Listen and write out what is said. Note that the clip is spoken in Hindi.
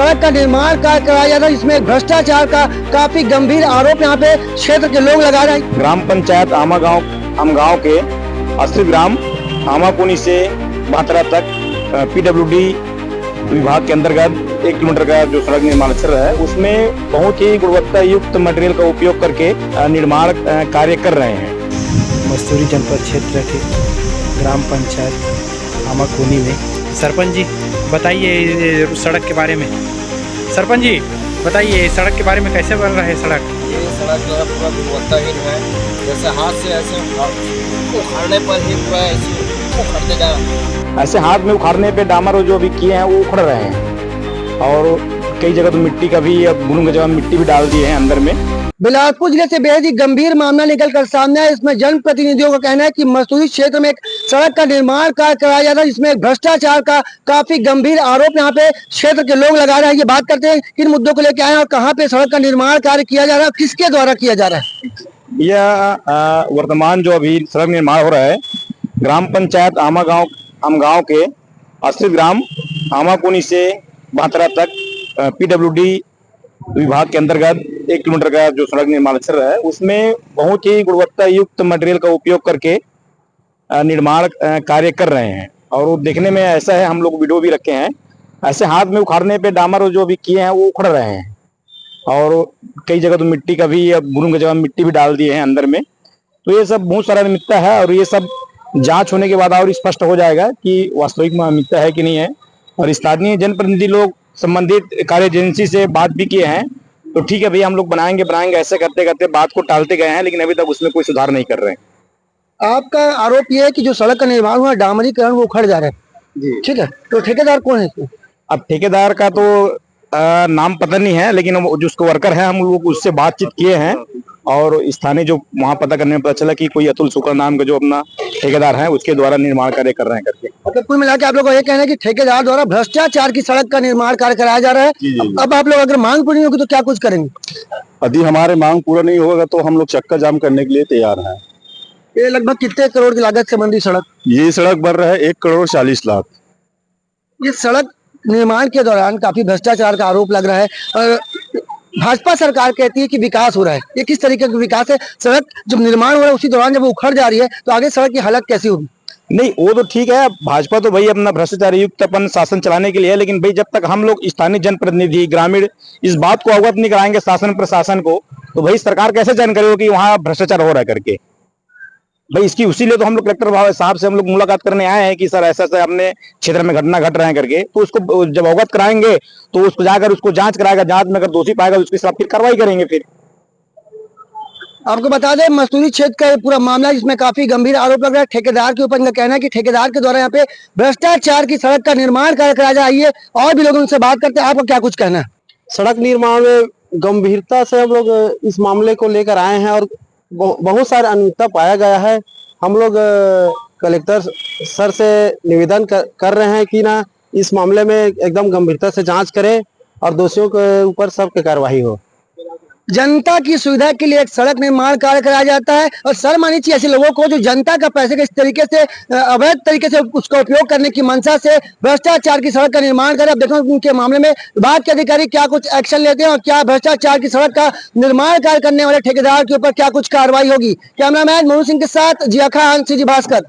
सड़क का निर्माण कार्य कराया जा रहा है, जिसमें भ्रष्टाचार का काफी गंभीर आरोप यहाँ पे क्षेत्र के लोग लगा रहे हैं। ग्राम पंचायत आम गांव के 80 ग्राम आमाकुनी से भातरा तक पीडब्ल्यूडी विभाग के अंतर्गत 1 किलोमीटर का जो सड़क निर्माण चल रहा है, उसमें बहुत ही गुणवत्ता युक्त मटेरियल का उपयोग करके निर्माण कार्य कर रहे हैं। मस्तूरी जनपद क्षेत्र के ग्राम पंचायत आमाकुनी में सरपंच जी बताइए सड़क के बारे में। सरपंच जी बताइए सड़क के बारे में, कैसे बन रहा है सड़क? ये सड़क जो है पूरा गुणवत्ताहीन है, जैसे हाथ से ऐसे उखाड़ने पर ही पूरा ऐसे उखड़ते जा रहा है। ऐसे हाथ में उखाड़ने पे डामर जो भी किए हैं वो उखड़ रहे हैं, और कई जगह तो मिट्टी का भी, अब बुलून के जगह मिट्टी भी डाल दिए हैं अंदर में। बिलासपुर जिले से बेहद ही गंभीर मामला निकल कर सामने आया। इसमें जनप्रतिनिधियों का कहना है कि मस्तूरी क्षेत्र में एक सड़क का निर्माण कार्य कराया जा रहा है, जिसमें भ्रष्टाचार का काफी गंभीर आरोप यहाँ पे क्षेत्र के लोग लगा रहे हैं। ये बात करते हैं किन मुद्दों को लेकर आए हैं और कहाँ पे सड़क का निर्माण कार्य किया जा रहा है, किसके द्वारा किया जा रहा है। यह वर्तमान जो अभी सड़क निर्माण हो रहा है, ग्राम पंचायत आम गांव के 80 ग्राम आमाकुनी से भातरा तक पीडब्ल्यूडी विभाग के अंतर्गत 1 किलोमीटर का जो सड़क निर्माण चल रहा है, उसमें बहुत ही गुणवत्ता युक्त मटेरियल का उपयोग करके निर्माण कार्य कर रहे हैं। और वो देखने में ऐसा है, हम लोग वीडियो भी रखे हैं, ऐसे हाथ में उखाड़ने पे डामर जो भी किए हैं वो उखड़ रहे हैं, और कई जगह तो मिट्टी का भी, अब बुलून की जगह मिट्टी भी डाल दिए हैं अंदर में। तो ये सब बहुत सारा अनियमितता है, और ये सब जांच होने के बाद और स्पष्ट हो जाएगा कि वास्तविक में अनियमितता है कि नहीं है। और स्थानीय जनप्रतिनिधि लोग संबंधित कार्य एजेंसी से बात भी किए हैं, तो ठीक है भैया हम लोग बनाएंगे ऐसे करते करते बात को टालते गए हैं, लेकिन अभी तक उसमें कोई सुधार नहीं कर रहे हैं। आपका आरोप ये है कि जो सड़क का निर्माण हुआ, डामरीकरण, वो उखड़ जा रहा है, ठीक है, तो ठेकेदार कौन है इसमें? अब ठेकेदार का तो नाम पता नहीं है, लेकिन जो उसको वर्कर है, हम लोग उससे बातचीत किए हैं, और स्थानीय जो वहाँ पता करने में पता चला कि कोई अतुल शुक्ला नाम का जो अपना ठेकेदार है, उसके द्वारा निर्माण कार्य कर रहे हैं करके। मतलब कुल मिला के आप लोग को ये कहना है कि ठेकेदार द्वारा भ्रष्टाचार की सड़क का निर्माण कार्य कराया जा रहा है। अब आप लोग अगर मांग पूरी होगी तो क्या कुछ करेंगे? यदि हमारे मांग पूरा नहीं होगा तो हम लोग चक्का जाम करने के लिए तैयार हैं। ये लगभग कितने करोड़ की लागत से बन रही सड़क? ये सड़क बन रहा है 1,40,00,000। ये सड़क निर्माण के दौरान काफी भ्रष्टाचार का आरोप लग रहा है, और भाजपा सरकार कहती है कि विकास हो रहा है। ये किस तरीके का विकास है? सड़क जब निर्माण हो रहा है उसी दौरान जब वो उखड़ जा रही है, तो आगे सड़क की हालत कैसी होगी? नहीं, वो तो ठीक है, भाजपा तो भाई अपना भ्रष्टाचार युक्त अपन शासन चलाने के लिए है, लेकिन भाई जब तक हम लोग स्थानीय जनप्रतिनिधि ग्रामीण इस बात को अवगत नहीं कराएंगे शासन प्रशासन को, तो भाई सरकार कैसे चयन करेगी कि वहाँ भ्रष्टाचार हो रहा है करके। भाई इसकी उसीलिए तो हम लोग कलेक्टर साहब से हम लोग मुलाकात करने आए हैं कि सर ऐसा ऐसा अपने क्षेत्र में घटना घट रहे हैं करके। तो उसको जब अवगत कराएंगे तो उसको जाकर उसको जांच कराएगा, जांच में अगर दोषी पाएगा तो उसके खिलाफ फिर कार्रवाई करेंगे। फिर आपको बता दें, मस्तूरी क्षेत्र का ये पूरा मामला, जिसमें काफी गंभीर आरोप लग रहा है ठेकेदार के ऊपर। इनका कहना है कि ठेकेदार के द्वारा यहाँ पे भ्रष्टाचार की सड़क का निर्माण कार्य कराया जा रही है। और भी लोग उनसे बात करते हैं, आपका क्या कुछ कहना है? सड़क निर्माण में गंभीरता से हम लोग इस मामले को लेकर आए हैं, और बहुत सारे अनियमितता पाया गया है। हम लोग कलेक्टर सर से निवेदन कर रहे हैं कि ना इस मामले में एकदम गंभीरता से जांच करें और दोषियों के ऊपर सख्त कार्रवाई हो। जनता की सुविधा के लिए एक सड़क निर्माण कार्य कराया जाता है, और शर्म आनी चाहिए ऐसे लोगों को जो जनता का पैसे के इस तरीके से अवैध तरीके से उसका उपयोग करने की मंशा से भ्रष्टाचार की सड़क का निर्माण करे। अब देखो उनके मामले में विभाग के अधिकारी क्या कुछ एक्शन लेते हैं, और क्या भ्रष्टाचार की सड़क का निर्माण कार्य करने वाले ठेकेदार के ऊपर क्या कुछ कार्रवाई होगी। कैमरामैन मोनू सिंह के साथ जिया खान, सीजी भास्कर।